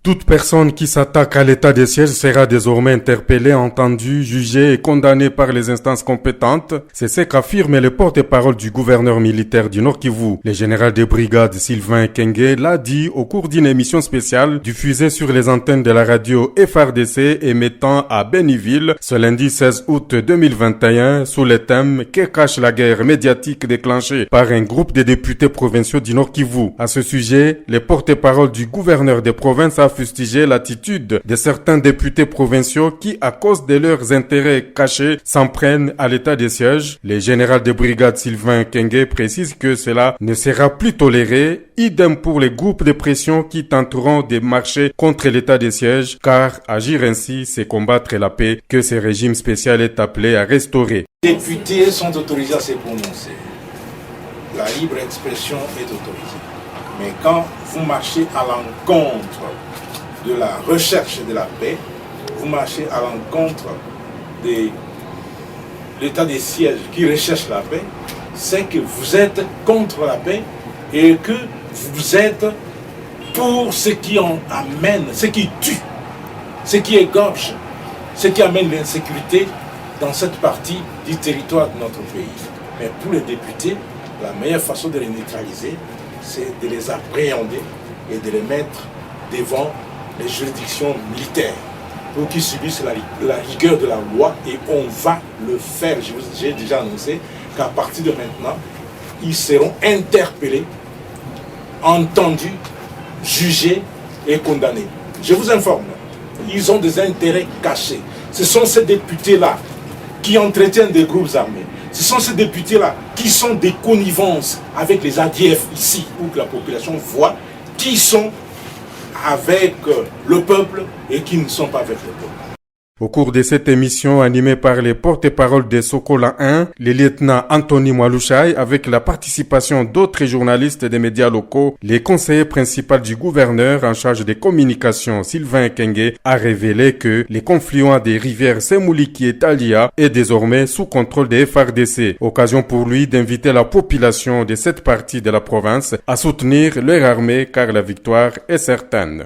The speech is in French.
Toute personne qui s'attaque à l'état des sièges sera désormais interpellée, entendue, jugée et condamnée par les instances compétentes. C'est ce qu'affirme le porte-parole du gouverneur militaire du Nord Kivu. Le général de brigade Sylvain Ekenge l'a dit au cours d'une émission spéciale diffusée sur les antennes de la radio FRDC émettant à Béniville ce lundi 16 août 2021 sous le thème « Que cache la guerre médiatique déclenchée par un groupe de députés provinciaux du Nord Kivu ». À ce sujet, le porte-parole du gouverneur des provinces a fustigé l'attitude de certains députés provinciaux qui, à cause de leurs intérêts cachés, s'en prennent à l'état des sièges. Le général de brigade Sylvain Ekenge précise que cela ne sera plus toléré. Idem pour les groupes de pression qui tenteront de marcher contre l'état des sièges, car agir ainsi, c'est combattre la paix que ce régime spécial est appelé à restaurer. Les députés sont autorisés à se prononcer. La libre expression est autorisée. Mais quand vous marchez à l'encontre de la recherche de la paix, vous marchez à l'encontre de l'état des sièges qui recherche la paix, c'est que vous êtes contre la paix et que vous êtes pour ce qui en amène, ce qui tue, ce qui égorge, ce qui amène l'insécurité dans cette partie du territoire de notre pays. Mais pour les députés, la meilleure façon de les neutraliser, c'est de les appréhender et de les mettre devant les juridictions militaires pour qu'ils subissent la rigueur de la loi, et on va le faire. J'ai déjà annoncé qu'à partir de maintenant, ils seront interpellés, entendus, jugés et condamnés. Je vous informe, ils ont des intérêts cachés. Ce sont ces députés-là qui entretiennent des groupes armés. Ce sont ces députés-là qui sont des connivences avec les ADF ici, pour que la population voit qui sont avec le peuple et qui ne sont pas avec le peuple. Au cours de cette émission animée par les porte-paroles de Sokola 1, le lieutenant Anthony Mwalushai, avec la participation d'autres journalistes des médias locaux, le conseiller principal du gouverneur en charge des communications, Sylvain Ekenge, a révélé que le confluent des rivières Semouliki et Talia est désormais sous contrôle des FRDC. Occasion pour lui d'inviter la population de cette partie de la province à soutenir leur armée car la victoire est certaine.